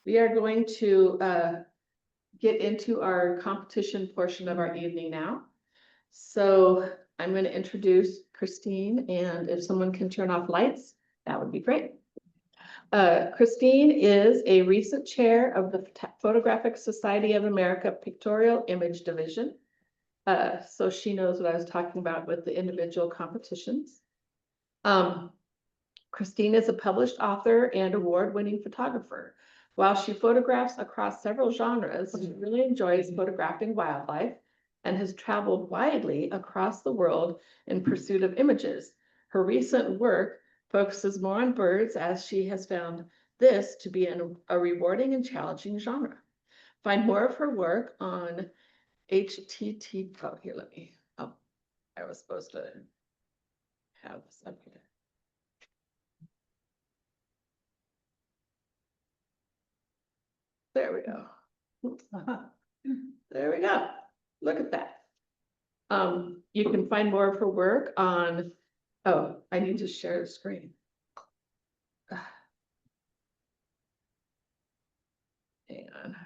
We are going to get into our competition portion of our evening now. So I'm going to introduce Christine, and if someone can turn off lights, that would be great. Christine is a recent chair of the Photographic Society of America Pictorial Image Division. So she knows what I was talking about with the individual competitions. Christine is a published author and award-winning photographer. While she photographs across several genres, she really enjoys photographing wildlife and has traveled widely across the world in pursuit of images. Her recent work focuses more on birds, as she has found this to be a rewarding and challenging genre. Find more of her work on HTT. Oh, here, let me. Oh, I was supposed to have this up here. There we go. There we go. Look at that. You can find more of her work on, oh, I need to share the screen. Hang on.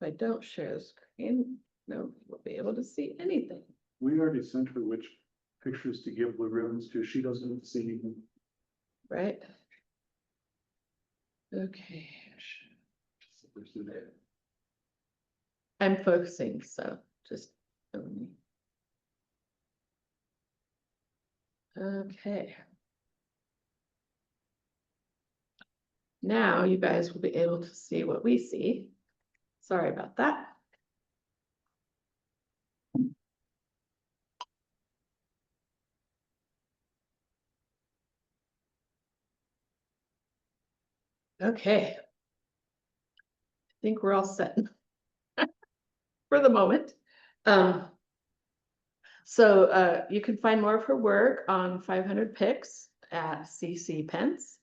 If I don't share the screen, nobody will be able to see anything. We already sent her which pictures to give blue ribbons to. She doesn't see anything. Right? Okay. I'm focusing, so just. Okay. Now you guys will be able to see what we see. Sorry about that. Okay. I think we're all set for the moment. So you can find more of her work on 500 Pics at CC Pence.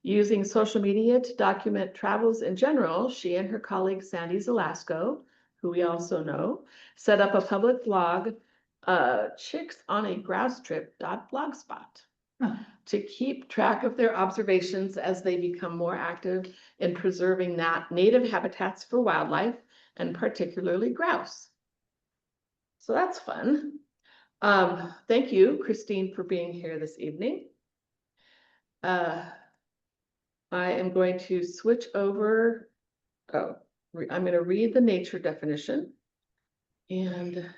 Using social media to document travels in general, she and her colleague Sandy Zelasco, who we also know, set up a public blog, chicksonagrousetrip.blogspot, to keep track of their observations as they become more active in preserving native habitats for wildlife, and particularly grouse. So that's fun. Thank you, Christine, for being here this evening. I am going to switch over. I'm going to read the nature definition. And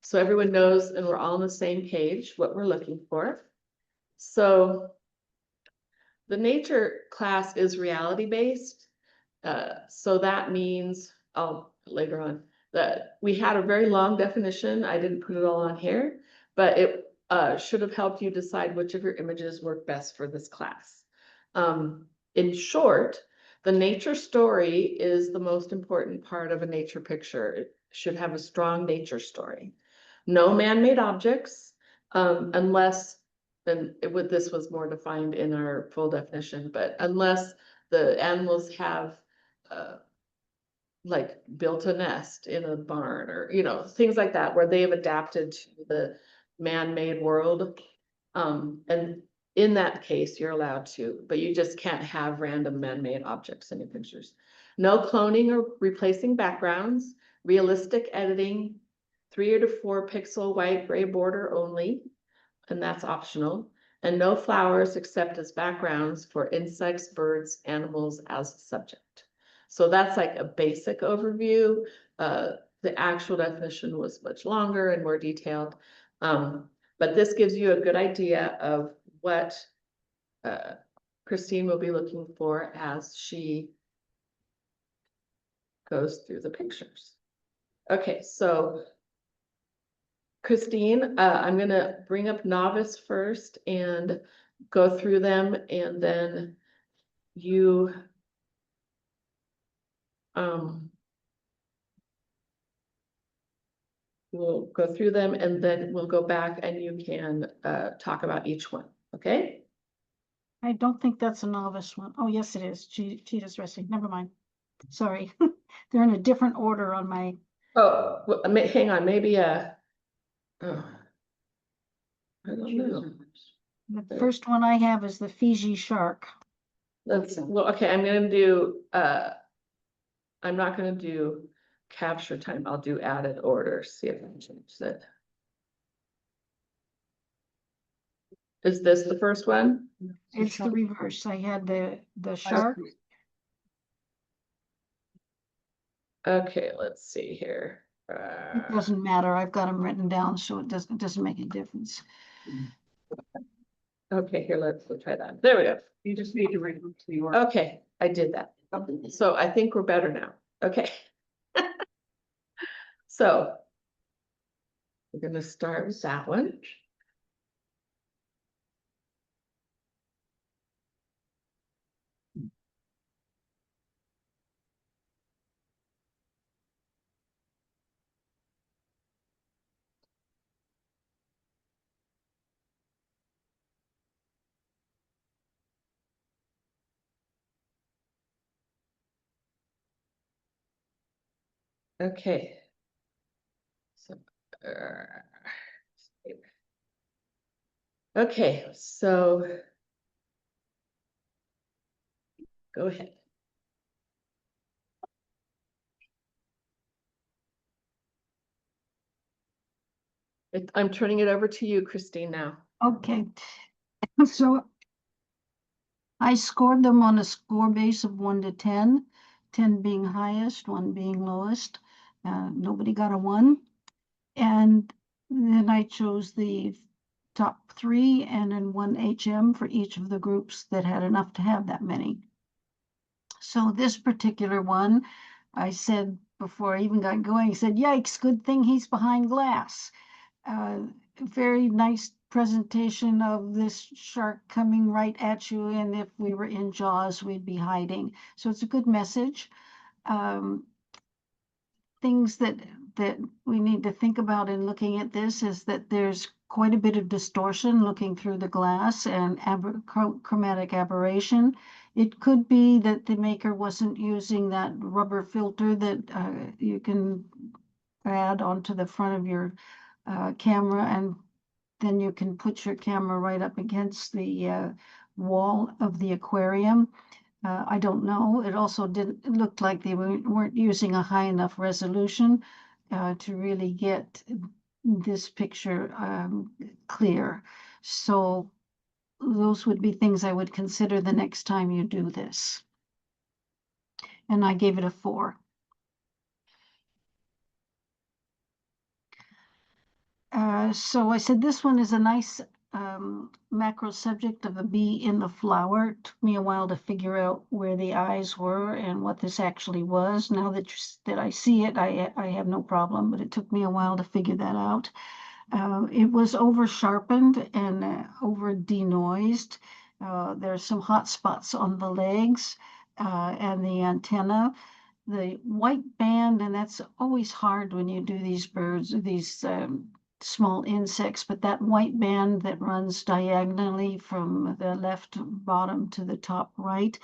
so everyone knows, and we're all on the same page, what we're looking for. So the nature class is reality-based. So that means, later on, that we had a very long definition. I didn't put it all on here, but it should have helped you decide which of your images work best for this class. In short, the nature story is the most important part of a nature picture. It should have a strong nature story. No man-made objects, unless, and this was more defined in our full definition, but unless the animals have like built a nest in a barn, or things like that, where they have adapted to the man-made world. And in that case, you're allowed to, but you just can't have random man-made objects in your pictures. No cloning or replacing backgrounds, realistic editing, 3 to 4 pixel white gray border only, and that's optional, and no flowers except as backgrounds for insects, birds, animals as a subject. So that's like a basic overview. The actual definition was much longer and more detailed. But this gives you a good idea of what Christine will be looking for as she goes through the pictures. Okay, so Christine, I'm going to bring up novice first and go through them, and then you we'll go through them, and then we'll go back and you can talk about each one. Okay. I don't think that's a novice one. Oh, yes, it is. Cheetah's resting. Never mind. Sorry. They're in a different order on my. Oh, well, hang on. Maybe I don't know. The first one I have is the Fiji shark. Well, okay, I'm gonna do, I'm not gonna do capture time, I'll do added order, see if I can change that. Is this the first one? It's the reverse. I had the shark. Okay, let's see here. It doesn't matter. I've got them written down, so it doesn't make a difference. Okay, here, let's try that. There we go. You just need to read them to your. Okay, I did that. So I think we're better now. Okay. So we're gonna start with that one. Okay. So, okay, so go ahead. I'm turning it over to you, Christine, now. Okay, so I scored them on a score base of 1 to 10, 10 being highest, 1 being lowest. Nobody got a 1. And then I chose the top 3 and then 1 HM for each of the groups that had enough to have that many. So this particular one, I said before I even got going, I said, yikes, good thing he's behind glass. Very nice presentation of this shark coming right at you, and if we were in Jaws, we'd be hiding. So it's a good message. Things that we need to think about in looking at this is that there's quite a bit of distortion looking through the glass and chromatic aberration. It could be that the maker wasn't using that rubber filter that you can add onto the front of your camera, and then you can put your camera right up against the wall of the aquarium. I don't know. It also didn't, it looked like they weren't using a high enough resolution to really get this picture clear. So those would be things I would consider the next time you do this. And I gave it a 4. So I said this one is a nice macro subject of a bee in the flower. It took me a while to figure out where the eyes were and what this actually was. Now that I see it, I have no problem, but it took me a while to figure that out. It was over sharpened and over denoised. There's some hot spots on the legs and the antenna. The white band, and that's always hard when you do these birds, these small insects, but that white band that runs diagonally from the left bottom to the top right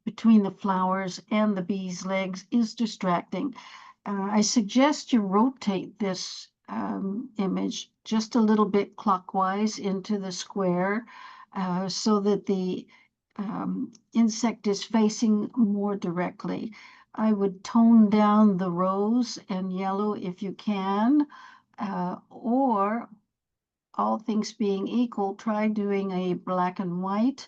between the flowers and the bee's legs is distracting. I suggest you rotate this image just a little bit clockwise into the square so that the insect is facing more directly. I would tone down the rose and yellow if you can, or all things being equal, try doing a black and white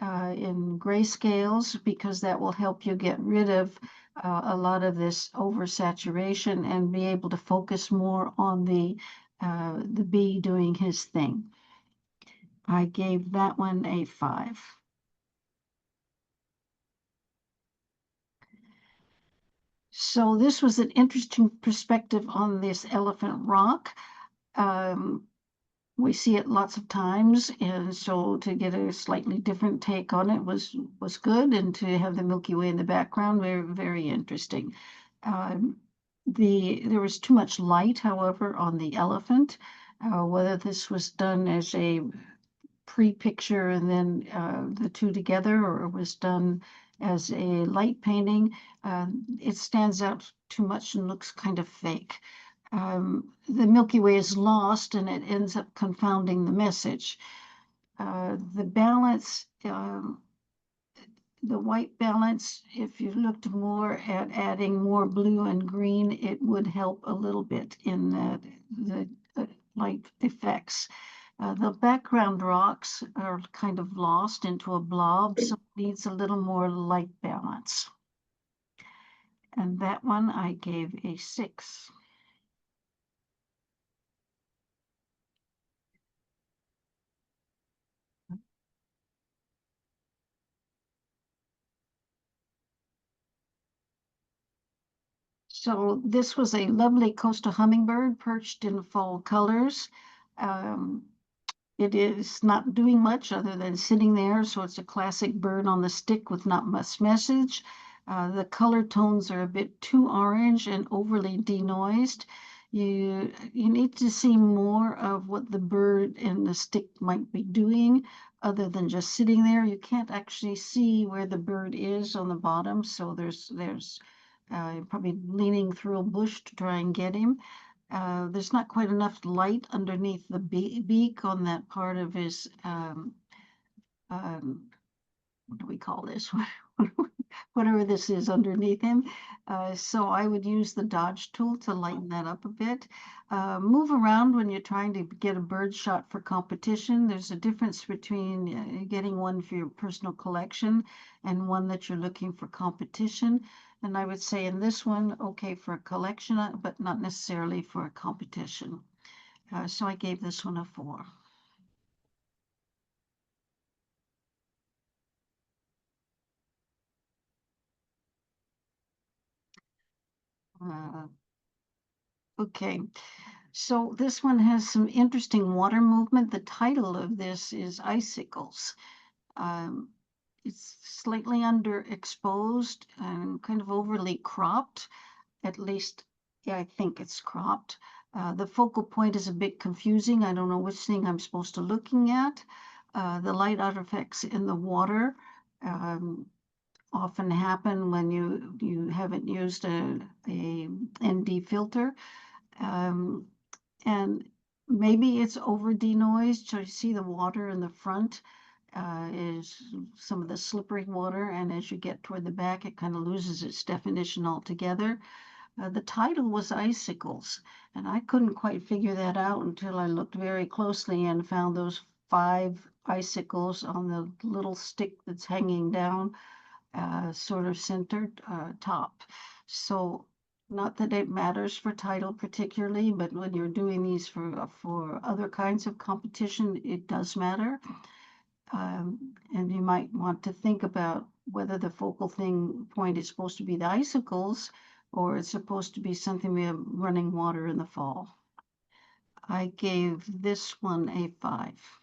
in grayscales, because that will help you get rid of a lot of this oversaturation and be able to focus more on the bee doing his thing. I gave that one a 5. So this was an interesting perspective on this elephant rock. We see it lots of times, and so to get a slightly different take on it was good, and to have the Milky Way in the background, very, very interesting. There was too much light, however, on the elephant. Whether this was done as a pre-picture and then the two together, or it was done as a light painting, it stands out too much and looks kind of fake. The Milky Way is lost and it ends up confounding the message. The balance the white balance, if you looked more at adding more blue and green, it would help a little bit in the light effects. The background rocks are kind of lost into a blob, so it needs a little more light balance. And that one I gave a 6. So this was a lovely coastal hummingbird perched in fall colors. Um, It is not doing much other than sitting there, so it's a classic bird on the stick with not much message. The color tones are a bit too orange and overly denoised. You need to see more of what the bird and the stick might be doing other than just sitting there. You can't actually see where the bird is on the bottom, so there's probably leaning through a bush to try and get him. There's not quite enough light underneath the beak on that part of his, what do we call this? Whatever this is underneath him. So I would use the dodge tool to lighten that up a bit. Move around when you're trying to get a bird shot for competition. There's a difference between getting one for your personal collection and one that you're looking for competition. And I would say in this one, okay for a collection, but not necessarily for a competition. So I gave this one a 4. Uh, okay, so this one has some interesting water movement. The title of this is Icicles. Um, it's slightly underexposed and kind of overly cropped. At least, yeah, I think it's cropped. The focal point is a bit confusing. I don't know which thing I'm supposed to looking at. The light artifacts in the water often happen when you haven't used a ND filter. And maybe it's over denoised. So you see the water in the front is some of the slippery water, and as you get toward the back, it kind of loses its definition altogether. The title was Icicles, and I couldn't quite figure that out until I looked very closely and found those 5 icicles on the little stick that's hanging down, sort of centered top. So not that it matters for title particularly, but when you're doing these for other kinds of competition, it does matter. And you might want to think about whether the focal point is supposed to be the icicles or it's supposed to be something we have running water in the fall. I gave this one a 5.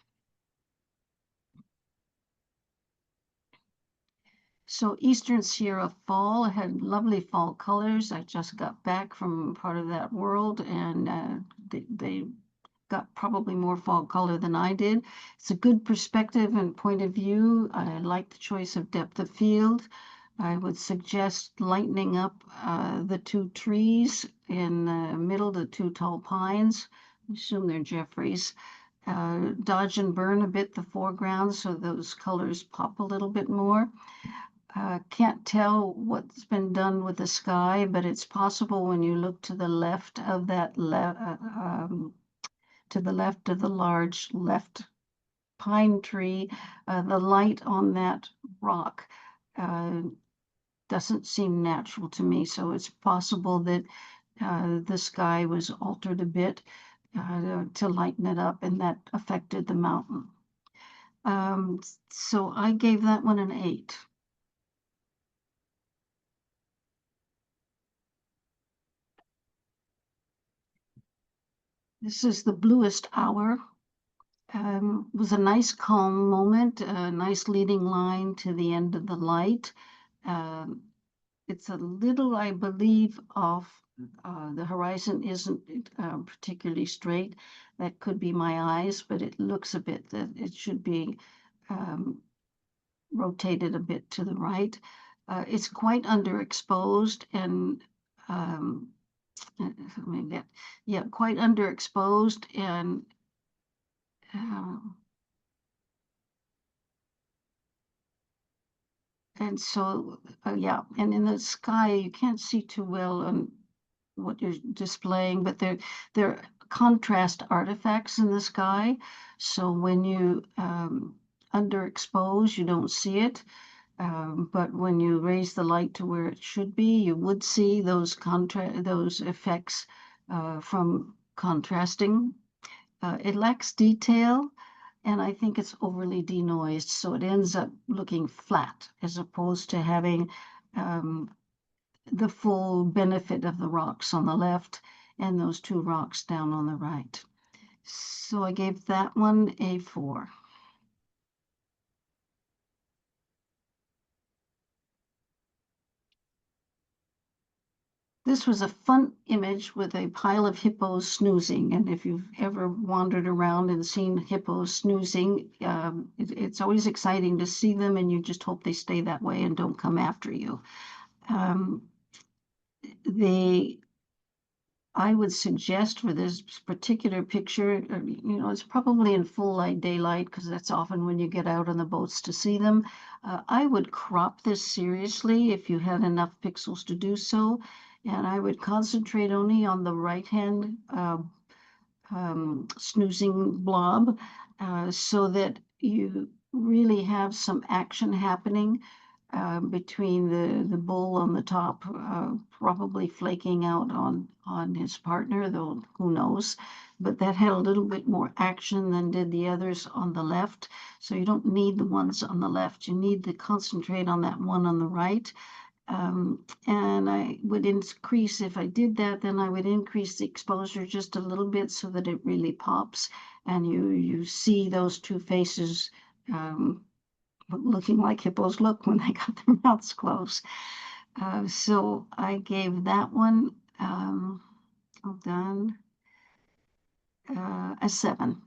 So Eastern Sierra Fall had lovely fall colors. I just got back from part of that world, and they got probably more fall color than I did. It's a good perspective and point of view. I like the choice of depth of field. I would suggest lightening up the 2 trees in the middle, the 2 tall pines. I assume they're Jeffreys. Dodge and burn a bit the foreground so those colors pop a little bit more. Can't tell what's been done with the sky, but it's possible when you look to the left of that to the left of the large left pine tree, the light on that rock doesn't seem natural to me. So it's possible that the sky was altered a bit to lighten it up, and that affected the mountain. So I gave that one an 8. This is the bluest hour. Was a nice calm moment, a nice leading line to the end of the light. It's a little, I believe, off. The horizon isn't particularly straight. That could be my eyes, but it looks a bit that it should be rotated a bit to the right. It's quite underexposed and yeah, quite underexposed um, And so, yeah, and in the sky, you can't see too well on what you're displaying, but they're contrast artifacts in the sky. So when you underexpose, you don't see it. But when you raise the light to where it should be, you would see those effects from contrasting. It lacks detail, and I think it's overly denoised, so it ends up looking flat as opposed to having um, the full benefit of the rocks on the left and those two rocks down on the right. So I gave that one a 4. This was a fun image with a pile of hippos snoozing. And if you've ever wandered around and seen hippos snoozing, it's always exciting to see them, and you just hope they stay that way and don't come after you. I would suggest for this particular picture, it's probably in full light daylight because that's often when you get out on the boats to see them. I would crop this seriously if you had enough pixels to do so. And I would concentrate only on the right-hand snoozing blob so that you really have some action happening between the bull on the top, probably flaking out on his partner, though who knows. But that had a little bit more action than did the others on the left. So you don't need the ones on the left. You need to concentrate on that one on the right. And I would increase, if I did that, then I would increase the exposure just a little bit so that it really pops and you see those two faces looking like hippos look when they got their mouths closed. So I gave that one, hold on, a 7.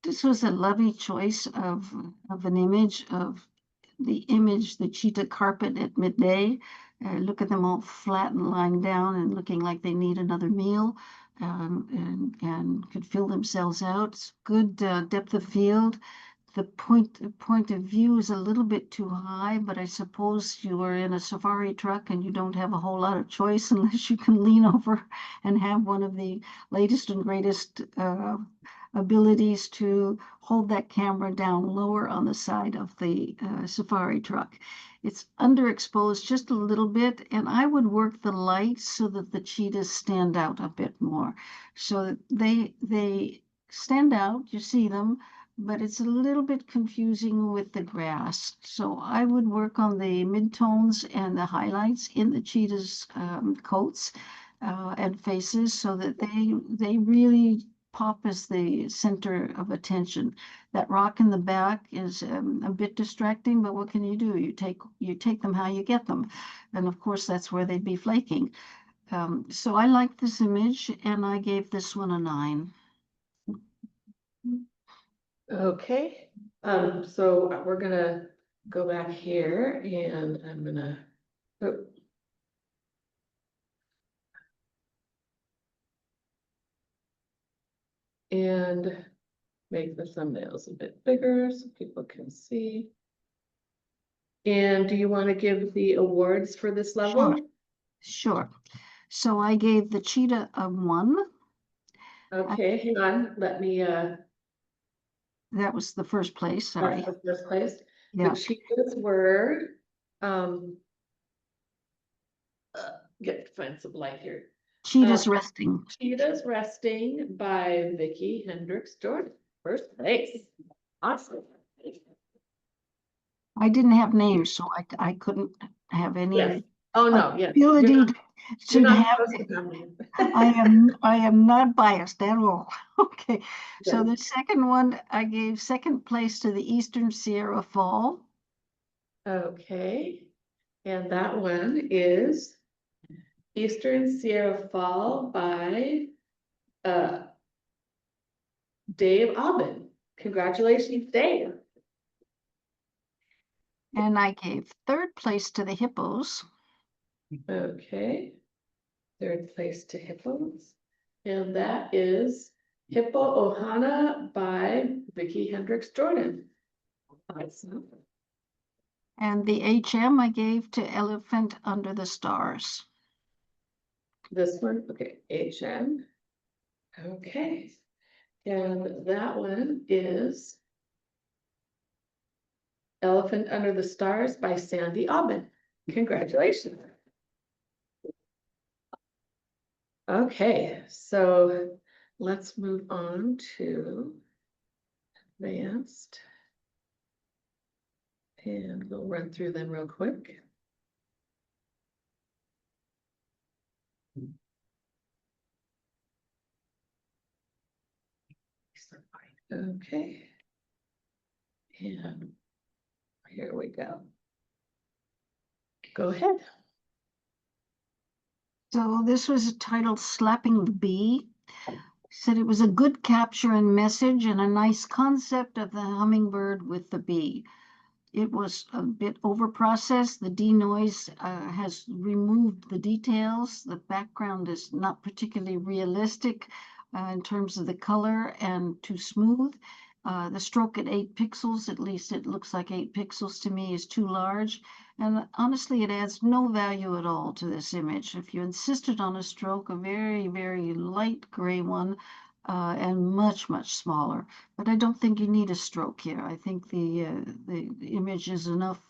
This was a lovely choice of an image of the cheetah carpet at midday. Look at them all flat and lying down and looking like they need another meal and could fill themselves out. It's good depth of field. The point of view is a little bit too high, but I suppose you are in a safari truck and you don't have a whole lot of choice unless you can lean over and have one of the latest and greatest abilities to hold that camera down lower on the side of the safari truck. It's underexposed just a little bit, and I would work the light so that the cheetahs stand out a bit more. So they stand out, you see them, but it's a little bit confusing with the grass. So I would work on the midtones and the highlights in the cheetahs' coats and faces so that they really pop as the center of attention. That rock in the back is a bit distracting, but what can you do? You take them how you get them, and of course that's where they'd be flaking. So I like this image, and I gave this one a 9. Okay, so we're gonna go back here and I'm gonna, oh. And make the thumbnails a bit bigger so people can see. And do you want to give the awards for this level? Sure. So I gave the cheetah a 1. Okay, hang on, let me, That was the first place, sorry. that's the first place. The Yeah, cheetahs were, get to find some light here. cheetahs resting. Cheetahs Resting by Vicki Hendricks Jordan, first place. Awesome. I didn't have names, so I couldn't have Yes. any Oh, no, yes. ability You're to not have. supposed to have names. I am not biased at all. Okay, so Yes. the second one, I gave second place to the Eastern Sierra Fall. Okay, and that one is Eastern Sierra Fall by Dave Aubin. Congratulations, Dave. And I gave third place to the Hippos. Okay, third place to Hippos. And that is Hippo Ohana by Vicki Hendricks Jordan. And the HM I gave to Elephant Under the Stars. This one, okay, HM. Okay, and that one is Elephant Under the Stars by Sandy Aubin. Congratulations. Okay, so let's move on to advanced. And we'll run through them real quick. Okay. And here we go. Go ahead. So this was titled Slapping the Bee. Said it was a good capture and message and a nice concept of the hummingbird with the bee. It was a bit overprocessed. The denoise has removed the details. The background is not particularly realistic in terms of the color and too smooth. The stroke at 8 pixels, at least it looks like 8 pixels to me, is too large. And honestly, it adds no value at all to this image. If you insisted on a stroke, a very, very light gray one, and much, much smaller. But I don't think you need a stroke here. I think the image is enough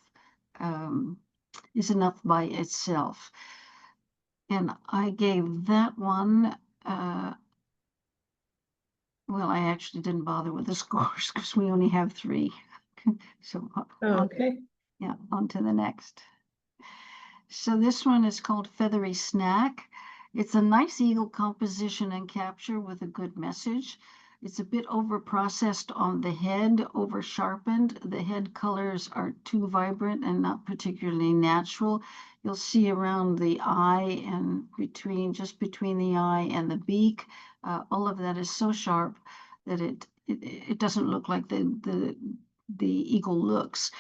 by itself. And I gave that one. Well, I actually didn't bother with the scores because we only have 3. So Okay. yeah, on to the next. So this one is called Feathery Snack. It's a nice eagle composition and capture with a good message. It's a bit over processed on the head, over sharpened. The head colors are too vibrant and not particularly natural. You'll see around the eye and just between the eye and the beak, all of that is so sharp that it doesn't look like the eagle looks.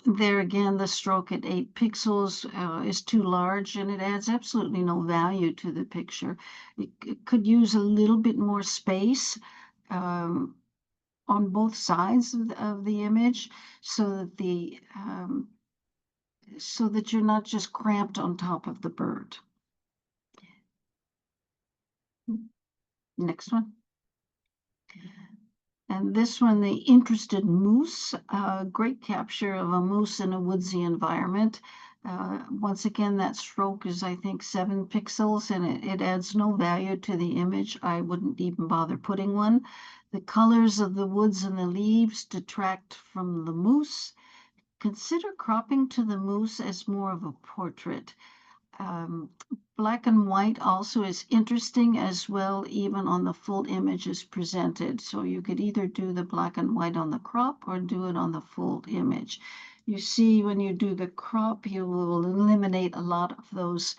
There again, the stroke at 8 pixels is too large and it adds absolutely no value to the picture. It could use a little bit more space on both sides of the image so that you're not just cramped on top of the bird. Next one. And this one, the Interested Moose, great capture of a moose in a woodsy environment. Once again, that stroke is, I think, 7 pixels, and it adds no value to the image. I wouldn't even bother putting one. The colors of the woods and the leaves detract from the moose. Consider cropping to the moose as more of a portrait. Black and white also is interesting as well, even on the full image is presented. So you could either do the black and white on the crop or do it on the full image. You see, when you do the crop, you will eliminate a lot of those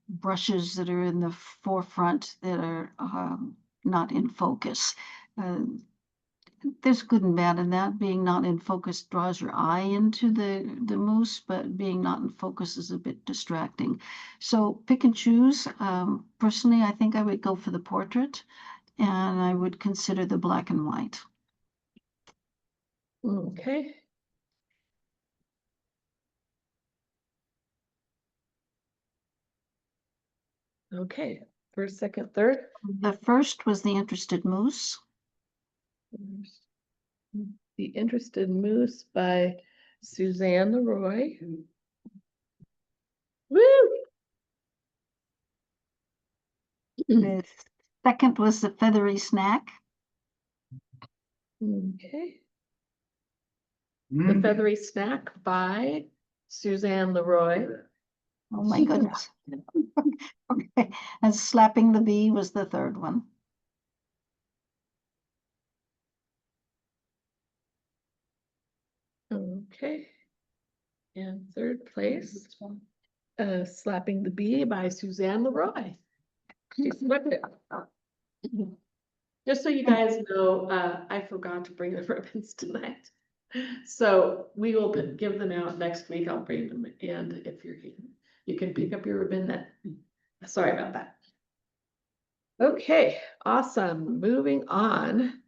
brushes that are in the forefront that are not in focus. There's good and bad in that. Being not in focus draws your eye into the moose, but being not in focus is a bit distracting. So pick and choose. Personally, I think I would go for the portrait and I would consider the black and white. Okay. Okay, first, second, third. The first was the Interested Moose. The Interested Moose by Suzanne Leroy. Woo! The second was the Feathery Snack. Okay. The Feathery Snack by Suzanne Leroy. Oh my goodness. Okay, and Slapping the Bee was the third one. Okay. And third place, Slapping the Bee by Suzanne Leroy. She swept it. Just so you guys know, I forgot to bring the ribbons tonight. So we will give them out next week. I'll bring them, and if you're here, you can pick up your ribbon sorry about that. Okay, awesome. Moving on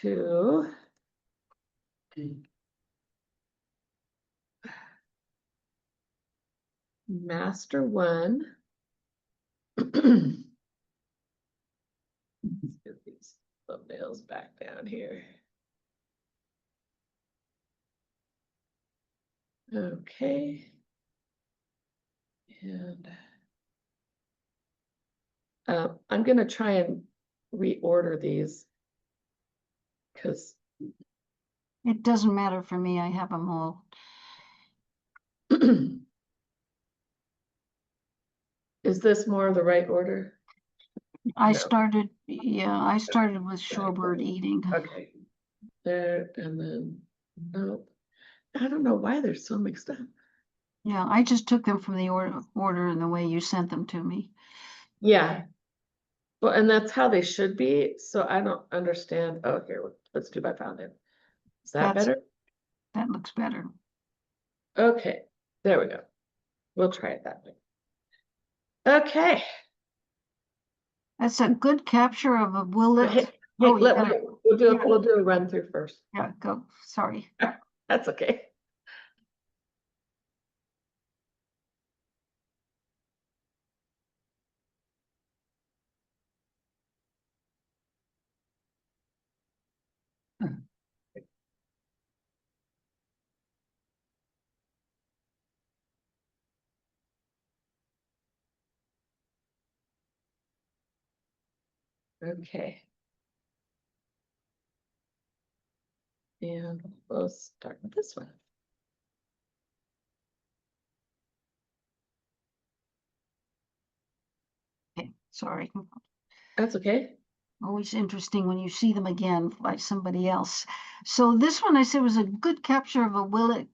to master one. Let's get these thumbnails back down here. Okay. And I'm gonna try and reorder these because It doesn't matter for me, I have them all. is this more of the right order? I No. started with shorebird eating. Okay. There and then, nope. I don't know why they're so mixed up. Yeah, I just took them from the order and the way you sent them to me. Yeah. Well, and that's how they should be, so I don't understand. Oh, here, let's do by found it. Is that That's- better? That looks better. Okay, there we go. We'll try it that way. Okay. That's a good capture of a willet. Hey, Oh, you let, gotta- we'll do a run through first. Yeah, go, sorry. That's okay. Okay. And we'll start with this one. Okay, sorry. That's okay. Always interesting when you see them again by somebody else. So this one I said was a good capture of a willet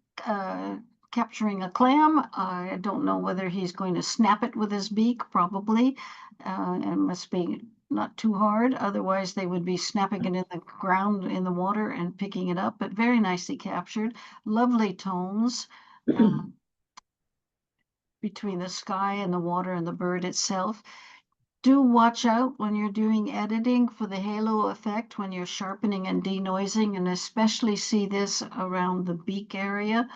capturing a clam. I don't know whether he's going to snap it with his beak, probably. It must be not too hard. Otherwise, they would be snapping it in the ground in the water and picking it up, but very nicely captured. Lovely tones between the sky and the water and the bird itself. Do watch out when you're doing editing for the halo effect when you're sharpening and denoising, and especially see this around the beak area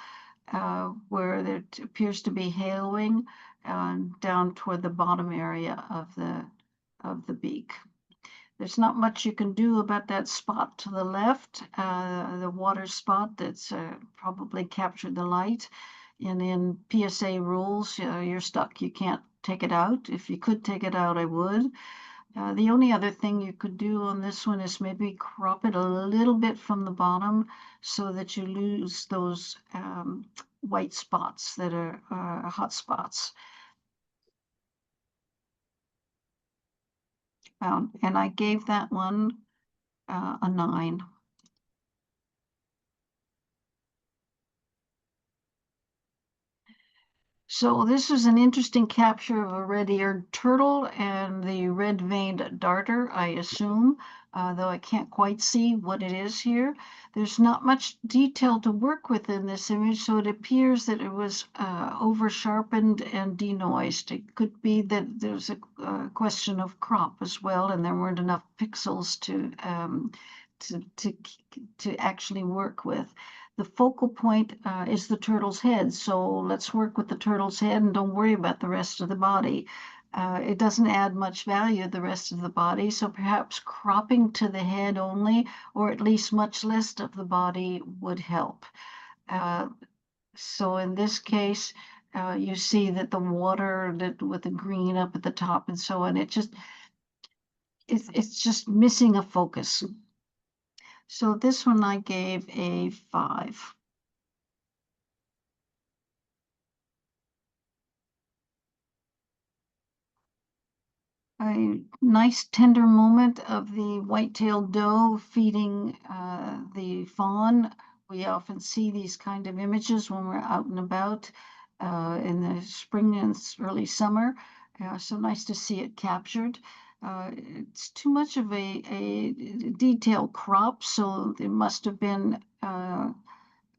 where there appears to be haloing down toward the bottom area of the beak. There's not much you can do about that spot to the left, the water spot that's probably captured the light. And in PSA rules, you're stuck. You can't take it out. If you could take it out, I would. The only other thing you could do on this one is maybe crop it a little bit from the bottom so that you lose those white spots that are hot spots. And I gave that one a 9. So this is an interesting capture of a red-eared turtle and the red-veined darter, I assume, though I can't quite see what it is here. There's not much detail to work with in this image, so it appears that it was over-sharpened and denoised. It could be that there's a question of crop as well, and there weren't enough pixels to actually work with. The focal point is the turtle's head. So let's work with the turtle's head and don't worry about the rest of the body. It doesn't add much value, the rest of the body. So perhaps cropping to the head only, or at least much less of the body would help. So in this case, you see that the water that with the green up at the top and so on, it's just missing a focus. So this one I gave a 5. A nice tender moment of the white-tailed doe feeding the fawn. We often see these kind of images when we're out and about in the spring and early summer. So nice to see it captured. It's too much of a detailed crop, so it must have been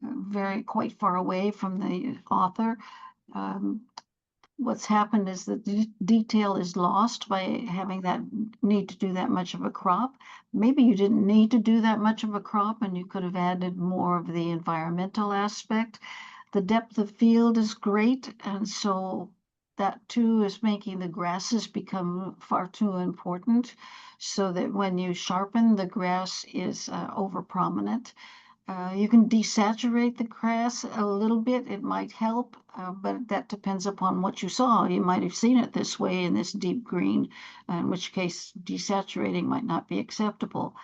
very quite far away from the author. what's happened is that the detail is lost by having that need to do that much of a crop. Maybe you didn't need to do that much of a crop and you could have added more of the environmental aspect. The depth of field is great, and so that too is making the grasses become far too important, so that when you sharpen, the grass is over prominent. You can desaturate the grass a little bit. It might help, but that depends upon what you saw. You might have seen it this way in this deep green, in which case desaturating might not be acceptable.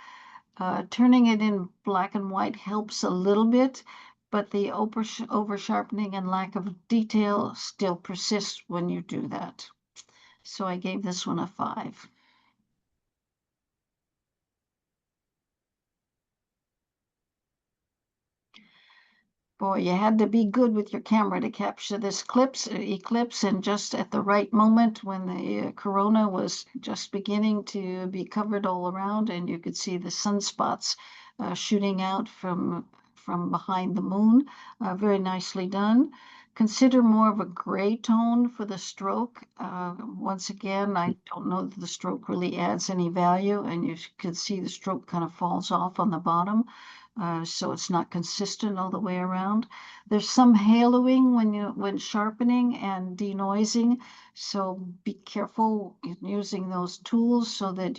Turning it in black and white helps a little bit, but the over sharpening and lack of detail still persists when you do that. So I gave this one a 5. Boy, you had to be good with your camera to capture this eclipse, and just at the right moment when the corona was just beginning to be covered all around, and you could see the sunspots shooting out from behind the moon. Very nicely done. Consider more of a gray tone for the stroke. Once again, I don't know that the stroke really adds any value, and you can see the stroke kind of falls off on the bottom. So it's not consistent all the way around. There's some haloing when sharpening and denoising, so be careful in using those tools so that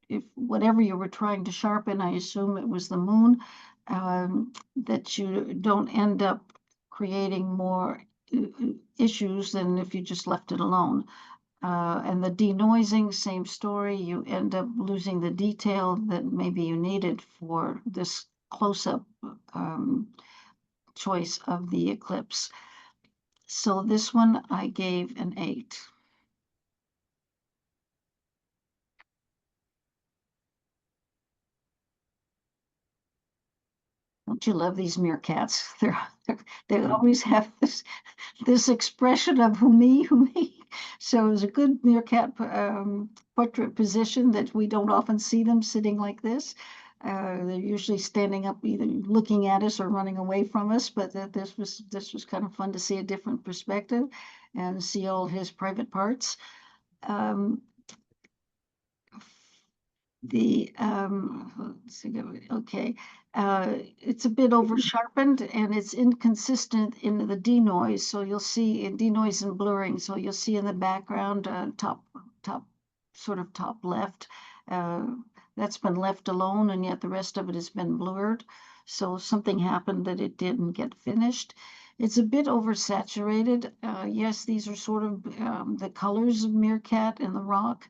if whatever you were trying to sharpen, I assume it was the moon, that you don't end up creating more issues than if you just left it alone. And the denoising, same story. You end up losing the detail that maybe you needed for this close-up choice of the eclipse. So this one I gave an 8. Don't you love these meerkats? They always have this expression of who me, who me. So it was a good meerkat portrait position that we don't often see them sitting like this. They're usually standing up, either looking at us or running away from us. But this was kind of fun to see a different perspective and see all his private parts. Let's see, okay, it's a bit over sharpened and it's inconsistent in the denoise. So you'll see in denoise and blurring. So you'll see in the background, sort of top left, uh, that's been left alone, and yet the rest of it has been blurred. So something happened that it didn't get finished. It's a bit oversaturated. Yes, these are sort of the colors of meerkat and the rock.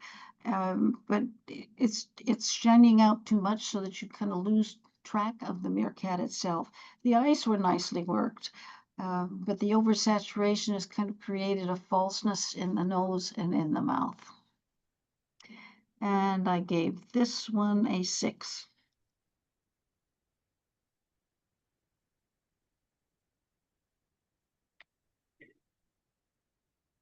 But it's shining out too much so that you kind of lose track of the meerkat itself. The eyes were nicely worked, but the oversaturation has kind of created a falseness in the nose and in the mouth. And I gave this one a 6.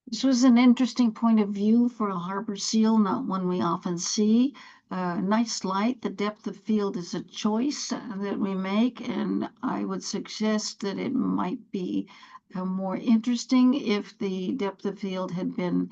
This was an interesting point of view for a harbor seal, not one we often see. Nice light. The depth of field is a choice that we make, and I would suggest that it might be more interesting if the depth of field had been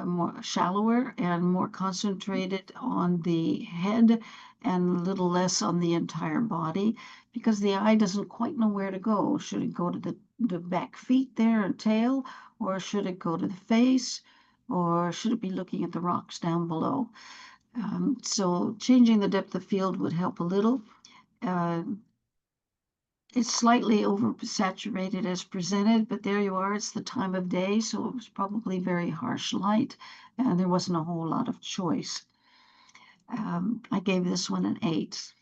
more shallower and more concentrated on the head and a little less on the entire body, because the eye doesn't quite know where to go. Should it go to the back feet there and tail? Or should it go to the face? Or should it be looking at the rocks down below? So changing the depth of field would help a little. It's slightly oversaturated as presented, but there you are. It's the time of day, so it was probably very harsh light, and there wasn't a whole lot of choice. I gave this one an 8.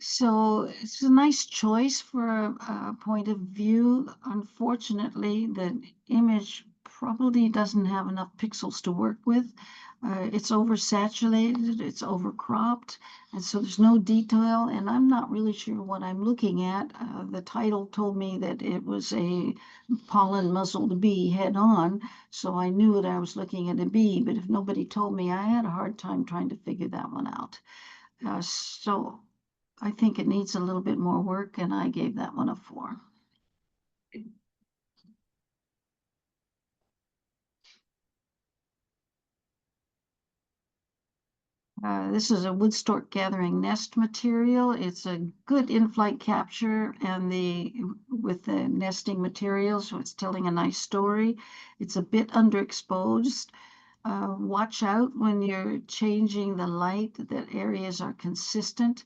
So it's a nice choice for a point of view. Unfortunately, the image probably doesn't have enough pixels to work with. It's oversaturated, it's overcropped, and so there's no detail, and I'm not really sure what I'm looking at. The title told me that it was a pollen muzzled bee head on, so I knew that I was looking at a bee, but if nobody told me, I had a hard time trying to figure that one out. So I think it needs a little bit more work, and I gave that one a 4. This is a wood stork gathering nest material. It's a good in-flight capture and with the nesting materials, so it's telling a nice story. It's a bit underexposed. Watch out when you're changing the light that areas are consistent.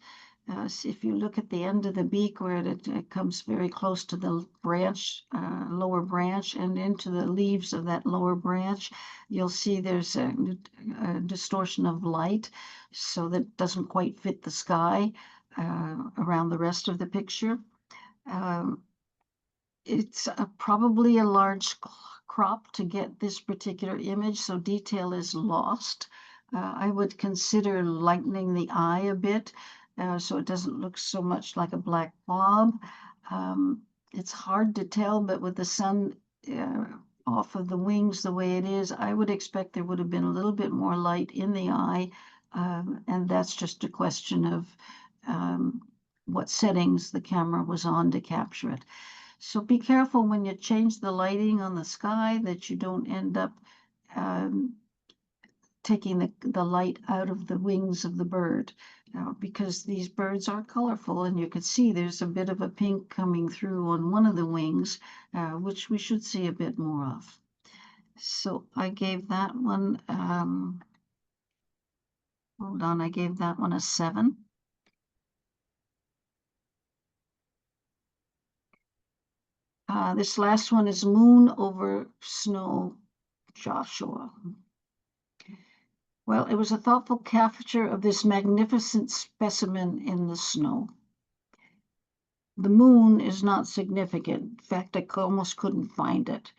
If you look at the end of the beak where it comes very close to the branch, lower branch, and into the leaves of that lower branch, you'll see there's a distortion of light, so that doesn't quite fit the sky around the rest of the picture. Um, it's probably a large crop to get this particular image, so detail is lost. I would consider lightening the eye a bit so it doesn't look so much like a black blob. It's hard to tell, but with the sun off of the wings the way it is, I would expect there would have been a little bit more light in the eye, and that's just a question of what settings the camera was on to capture it. So be careful when you change the lighting on the sky that you don't end up taking the light out of the wings of the bird, because these birds are colorful, and you can see there's a bit of a pink coming through on one of the wings, which we should see a bit more of. So I gave that one, hold on, I gave that one a 7. This last one is Moon over Snow, Joshua. Well, it was a thoughtful capture of this magnificent specimen in the snow. The moon is not significant. In fact, I almost couldn't find it.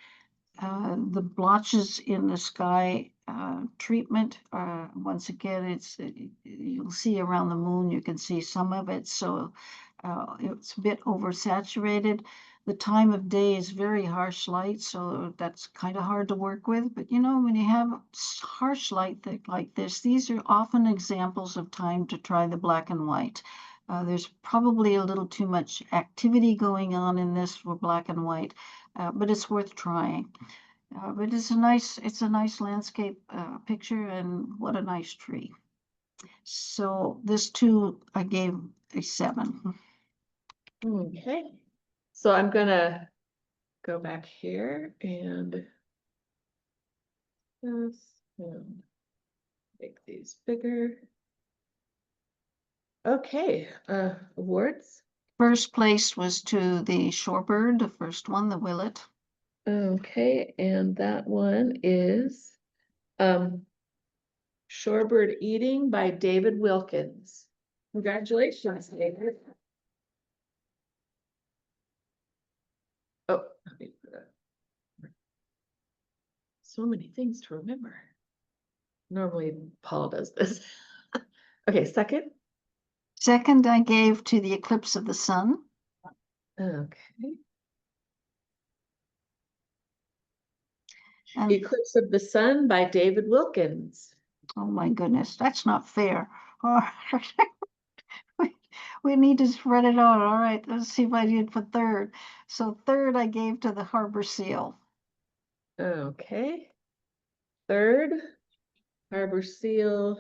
The blotches in the sky treatment, once again, you'll see around the moon, you can see some of it, so it's a bit oversaturated. The time of day is very harsh light, so that's kind of hard to work with. But you know, when you have harsh light like this, these are often examples of time to try the black and white. There's probably a little too much activity going on in this for black and white, but it's worth trying. But it's a nice landscape picture, and what a nice tree. So this too, I gave a 7. Okay, so I'm gonna go back here and just make these bigger. Okay, awards. First place was to the shorebird, the first one, the willet. Okay, and that one is Shorebird Eating by David Wilkins. Congratulations, David. Oh, let me put up. So many things to remember. Normally Paul does this. Okay, second. Second, I gave to the eclipse of the sun. Okay. And Eclipse of the Sun by David Wilkins. oh my goodness, that's not fair. We need to spread it out. All right, let's see if I did for third. So third, I gave to the harbor seal. Okay. Third, Harbor Seal,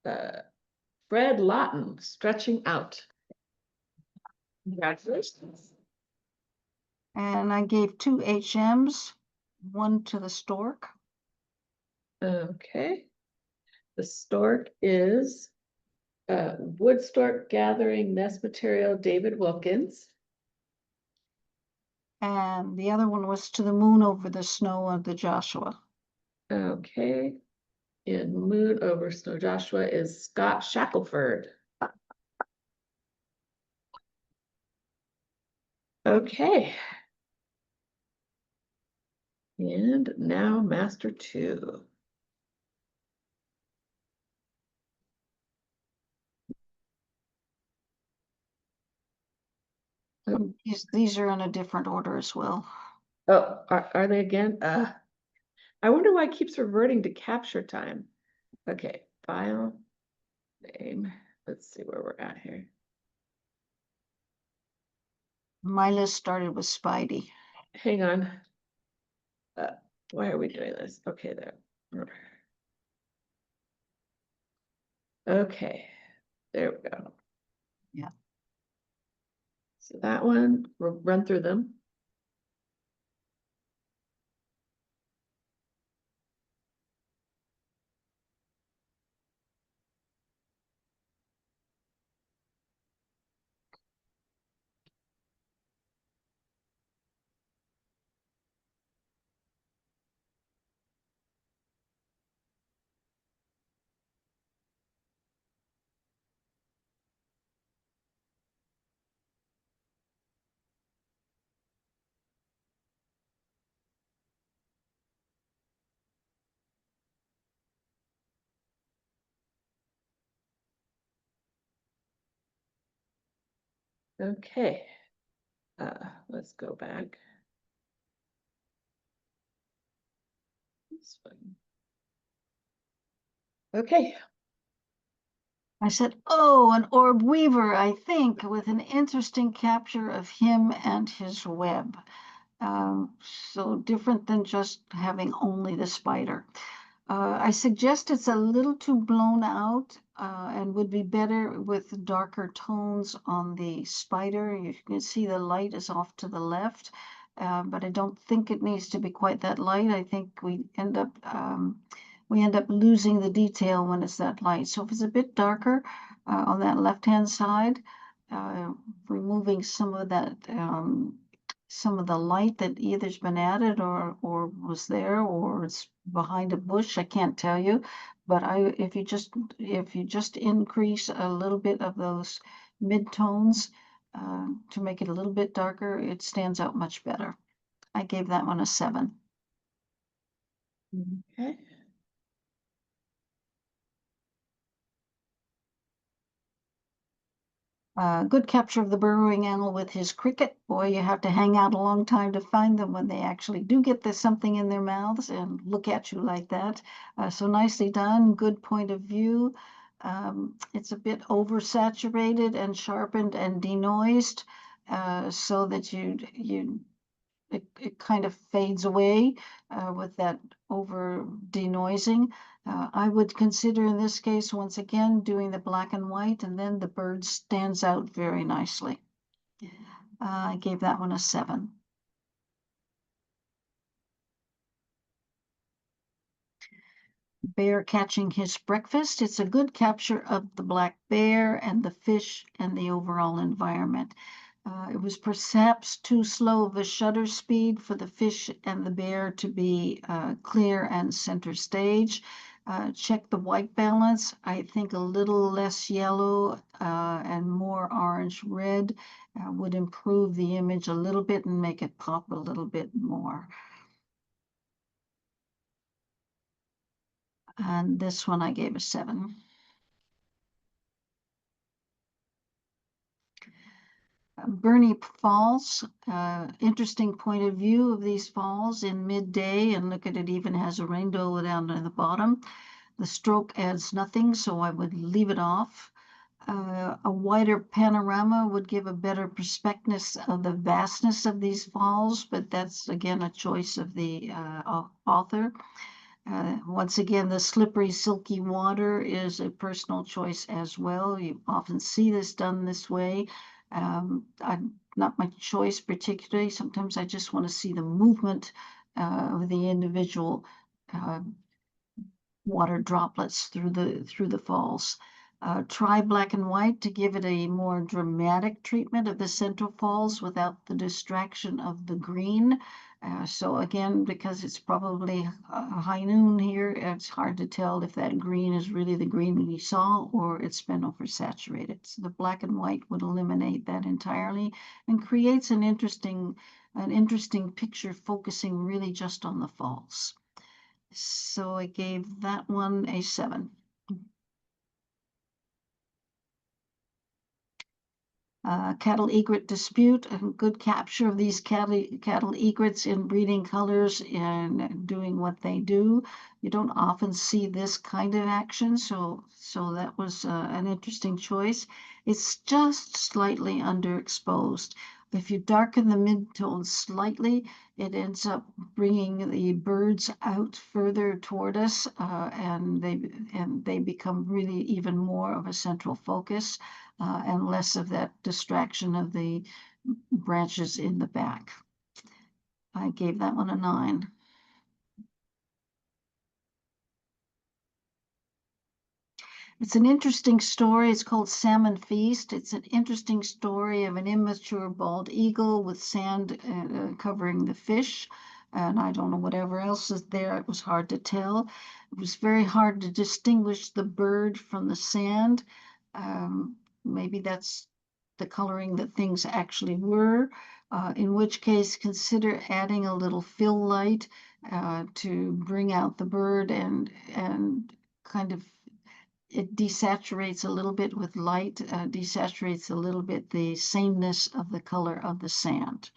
Fred Lawton, Stretching Out. Congratulations. And I gave 2 HMs, one to the stork. Okay. The stork is Wood Stork Gathering Nest Material, David Wilkins. And the other one was to the moon over the snow of the Joshua. Okay. And Moon Over Snow Joshua is Scott Shackelford. Okay. And now Master 2. These are in a different order as well. Oh, are they again? I wonder why it keeps reverting to capture time. Okay, file, name, let's see where we're at here. My list started with Spidey. Hang on. Why are we doing this? Okay, there. Okay, there we go. Yeah. So that one, we'll run through them. Okay, let's go back. This one. Okay, I said, oh, an orb weaver, I think, with an interesting capture of him and his web. So different than just having only the spider. I suggest it's a little too blown out and would be better with darker tones on the spider. You can see the light is off to the left, but I don't think it needs to be quite that light. I think we end up losing the detail when it's that light. So if it's a bit darker on that left-hand side, removing some of that some of the light that either's been added or was there or it's behind a bush, I can't tell you. But if you just increase a little bit of those mid-tones to make it a little bit darker, it stands out much better. I gave that one a 7. okay. Good capture of the burrowing owl with his cricket. Boy, you have to hang out a long time to find them when they actually do get something in their mouths and look at you like that. So nicely done, good point of view. It's a bit oversaturated and sharpened and denoised so that it kind of fades away with that over denoising. I would consider in this case, once again, doing the black and white, and then the bird stands out very nicely. I gave that one a 7. Bear catching his breakfast. It's a good capture of the black bear and the fish and the overall environment. It was perhaps too slow of a shutter speed for the fish and the bear to be clear and center stage. Check the white balance. I think a little less yellow and more orange red would improve the image a little bit and make it pop a little bit more. And this one I gave a 7. Bernie Falls, interesting point of view of these falls in midday, and look at it even has a rainbow down at the bottom. The stroke adds nothing, so I would leave it off. A wider panorama would give a better perspective of the vastness of these falls, but that's again a choice of the author. Once again, the slippery, silky water is a personal choice as well. You often see this done this way. Not my choice particularly. Sometimes I just want to see the movement of the individual water droplets through the falls. Try black and white to give it a more dramatic treatment of the Central Falls without the distraction of the green. So again, because it's probably high noon here, it's hard to tell if that green is really the green we saw or it's been oversaturated. So the black and white would eliminate that entirely and creates an interesting picture focusing really just on the falls. So I gave that one a 7. Cattle egret dispute, a good capture of these cattle egrets in breeding colors and doing what they do. You don't often see this kind of action, so that was an interesting choice. It's just slightly underexposed. If you darken the midtones slightly, it ends up bringing the birds out further toward us, and they become really even more of a central focus, and less of that distraction of the branches in the back. I gave that one a 9. It's an interesting story. It's called Salmon Feast. It's an interesting story of an immature bald eagle with sand covering the fish. And I don't know whatever else is there. It was hard to tell. It was very hard to distinguish the bird from the sand. Maybe that's the coloring that things actually were, in which case consider adding a little fill light to bring out the bird and kind of it desaturates a little bit with light, desaturates a little bit the sameness of the color of the sand.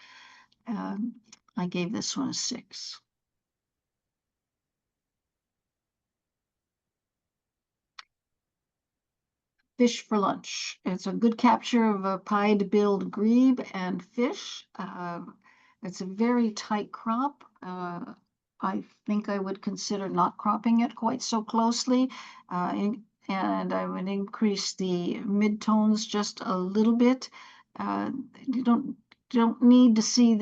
I gave this one a 6. Fish for lunch. It's a good capture of a pied-billed grebe and fish. It's a very tight crop. I think I would consider not cropping it quite so closely, and I would increase the midtones just a little bit. You don't need to see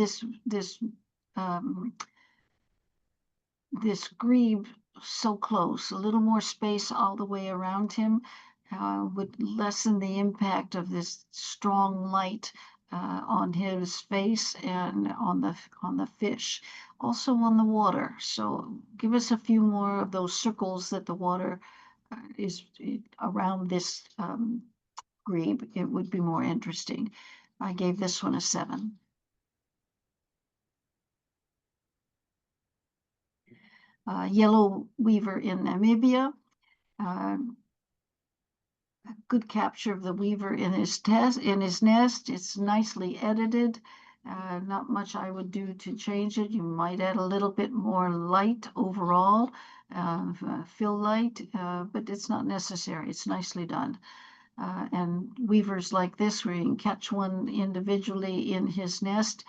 um, this grebe so close. A little more space all the way around him would lessen the impact of this strong light on his face and on the fish, also on the water. So give us a few more of those circles that the water is around this grebe. It would be more interesting. I gave this one a 7. Yellow weaver in Namibia. A good capture of the weaver in his nest. It's nicely edited. Not much I would do to change it. You might add a little bit more light overall, fill light, but it's not necessary. It's nicely done. And weavers like this, where you can catch one individually in his nest,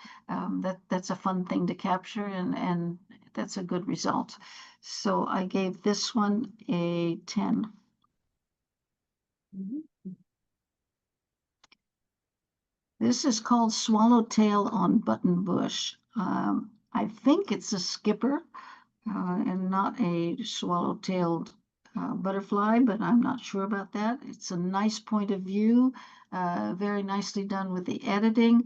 that's a fun thing to capture, and that's a good result. So I gave this one a 10. This is called Swallowtail on Buttonbush. I think it's a skipper and not a swallow-tailed butterfly, but I'm not sure about that. It's a nice point of view, very nicely done with the editing.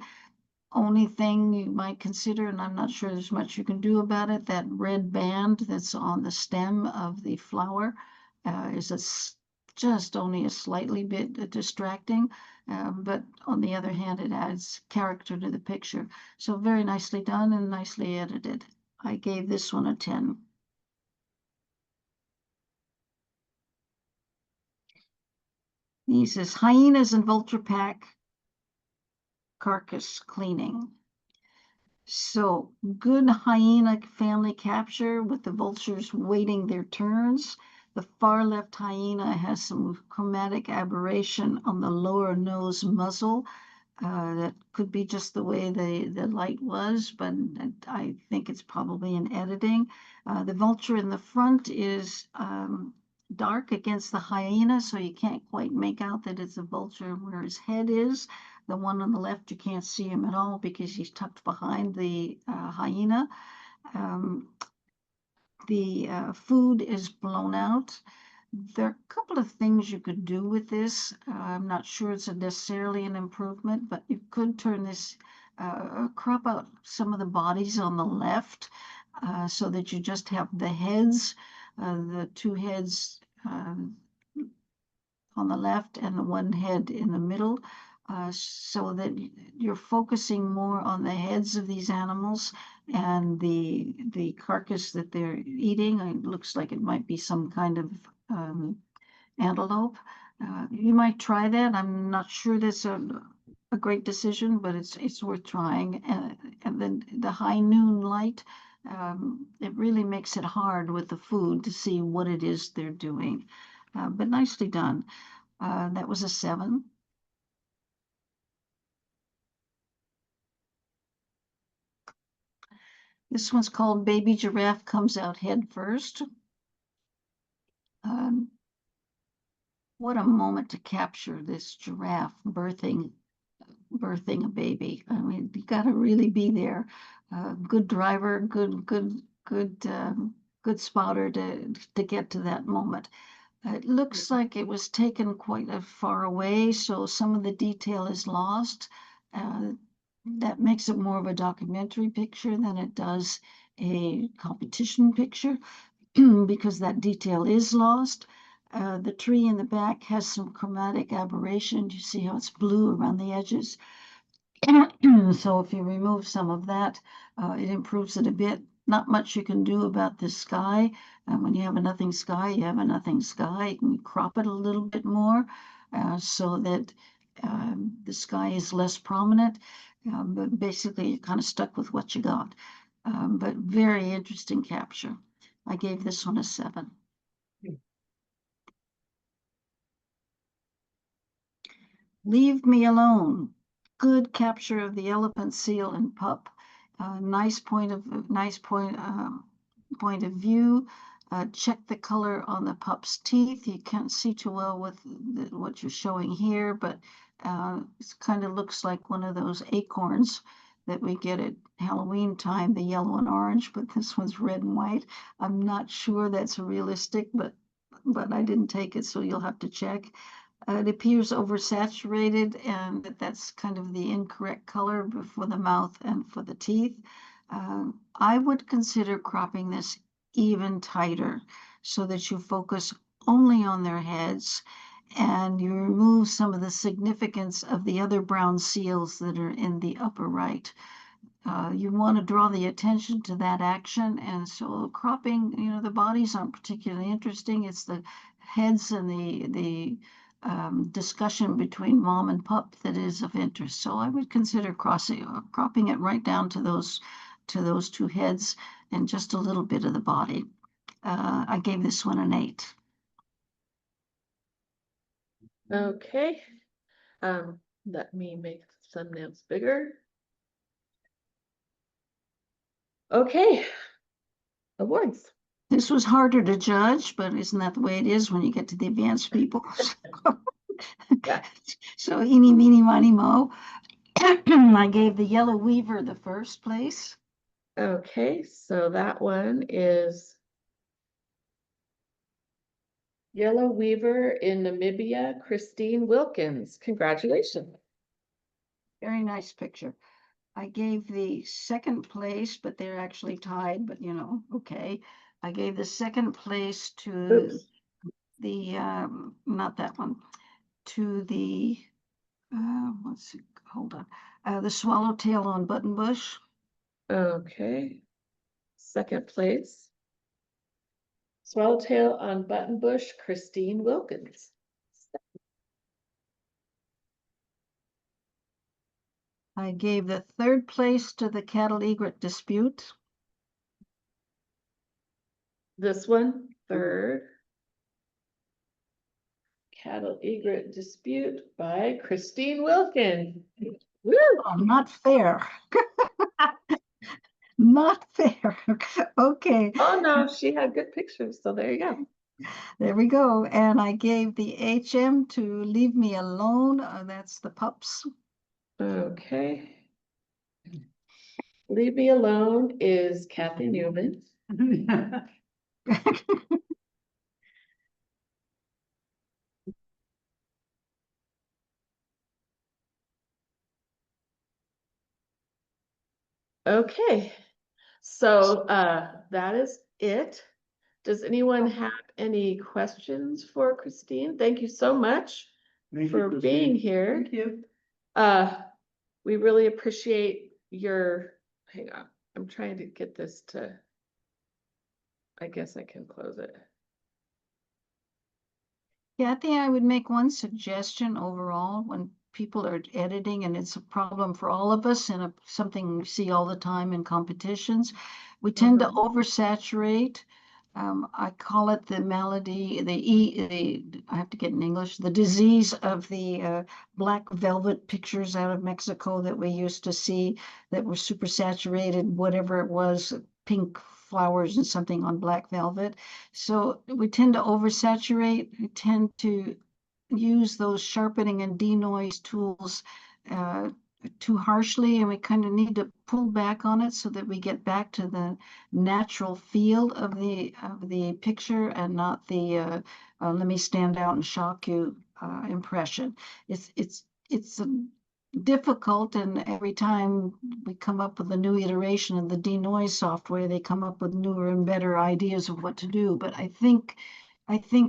Only thing you might consider, and I'm not sure there's much you can do about it, that red band that's on the stem of the flower is just only a slightly bit distracting, but on the other hand, it adds character to the picture. So very nicely done and nicely edited. I gave this one a 10. This is hyenas and vulture pack carcass cleaning. So good hyena family capture with the vultures waiting their turns. The far left hyena has some chromatic aberration on the lower nose muzzle. That could be just the way the light was, but I think it's probably in editing. The vulture in the front is dark against the hyena, so you can't quite make out that it's a vulture where his head is. The one on the left, you can't see him at all because he's tucked behind the hyena. The food is blown out. There are a couple of things you could do with this. I'm not sure it's necessarily an improvement, but you could turn this, crop out some of the bodies on the left so that you just have the heads, the two heads on the left and the one head in the middle, so that you're focusing more on the heads of these animals and the carcass that they're eating. It looks like it might be some kind of antelope. You might try that. I'm not sure that's a great decision, but it's worth trying. And then the high noon light, it really makes it hard with the food to see what it is they're doing. But nicely done. That was a 7. This one's called Baby Giraffe Comes Out Head First. What a moment to capture this giraffe birthing a baby. I mean, you got to really be there. Good driver, good spotter to get to that moment. It looks like it was taken quite a far away, so some of the detail is lost. That makes it more of a documentary picture than it does a competition picture because that detail is lost. The tree in the back has some chromatic aberration. You see how it's blue around the edges? So if you remove some of that, it improves it a bit. Not much you can do about the sky. When you have a nothing sky, you have a nothing sky. You can crop it a little bit more so that the sky is less prominent. But basically, you're kind of stuck with what you got. But very interesting capture. I gave this one a 7. Leave Me Alone. Good capture of the elephant, seal, and pup. Nice point of view. Check the color on the pup's teeth. You can't see too well with what you're showing here, but it kind of looks like one of those acorns that we get at Halloween time, the yellow and orange, but this one's red and white. I'm not sure that's realistic, but I didn't take it, so you'll have to check. It appears oversaturated, and that's kind of the incorrect color for the mouth and for the teeth. I would consider cropping this even tighter so that you focus only on their heads and you remove some of the significance of the other brown seals that are in the upper right. You want to draw the attention to that action, and so cropping, the bodies aren't particularly interesting. It's the heads and the discussion between mom and pup that is of interest. So I would consider cropping it right down to those two heads and just a little bit of the body. I gave this one an 8. Okay. Let me make the thumbnails bigger. Okay. Awards. This was harder to judge, but isn't that the way it is when you get to the advanced people? Yeah. So eeny, meeny, miny, mo. I gave the Yellow Weaver the first place. Okay, so that one is Yellow Weaver in Namibia, Christine Wilkins. Congratulations. Very nice picture. I gave the second place, but they're actually tied, but okay. I gave the second place to Oops. the, not that one, to the, let's see, hold on, the swallowtail on Buttonbush. Okay. Second place. Swallowtail on Buttonbush, Christine Wilkins. I gave the third place to the cattle egret dispute. This one, third. Cattle egret dispute by Christine Wilkins. Woo! Oh, not fair. Not fair. Okay. Oh no, she had good pictures, so there you go. There we go. And I gave the HM to Leave Me Alone. That's the pups. Okay. Leave Me Alone is Kathy Newman. Okay, so that is it. Does anyone have any questions for Christine? Thank you so much Thank you, for Christine. being here. Thank you. We really appreciate your, hang on, I'm trying to get this to, I guess I can close it. Kathy, I would make one suggestion overall when people are editing, and it's a problem for all of us, and something we see all the time in competitions. We tend to oversaturate. I call it the malady, I have to get in English, the disease of the black velvet pictures out of Mexico that we used to see that were super saturated, whatever it was, pink flowers and something on black velvet. So we tend to oversaturate. We tend to use those sharpening and denoise tools too harshly, and we kind of need to pull back on it so that we get back to the natural feel of the picture and not the let me stand out and shock you impression. It's difficult, and every time we come up with a new iteration of the denoise software, they come up with newer and better ideas of what to do. But I think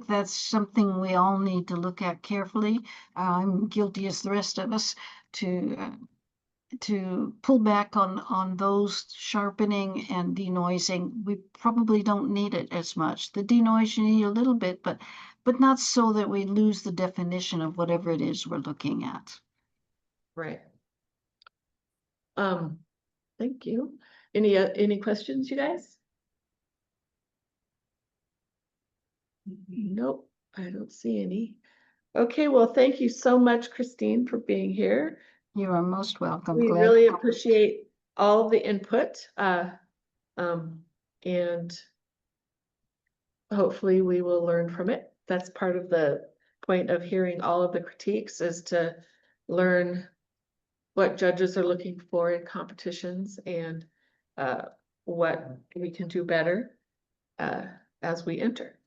that's something we all need to look at carefully. I'm guilty as the rest of us to pull back on those sharpening and denoising. We probably don't need it as much. The denoise you need a little bit, but not so that we lose the definition of whatever it is we're looking at. Right. Thank you. Any questions, you guys? Nope, I don't see any. Okay, well, thank you so much, Christine, for being here. You are most welcome. We Glad really to help. appreciate all the input. And hopefully we will learn from it. That's part of the point of hearing all of the critiques, is to learn what judges are looking for in competitions and what we can do better as we enter.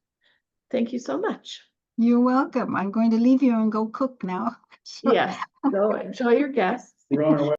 Thank you so much. You're welcome. I'm going to leave you and go cook now. Yes, go enjoy your guests. We're on our way.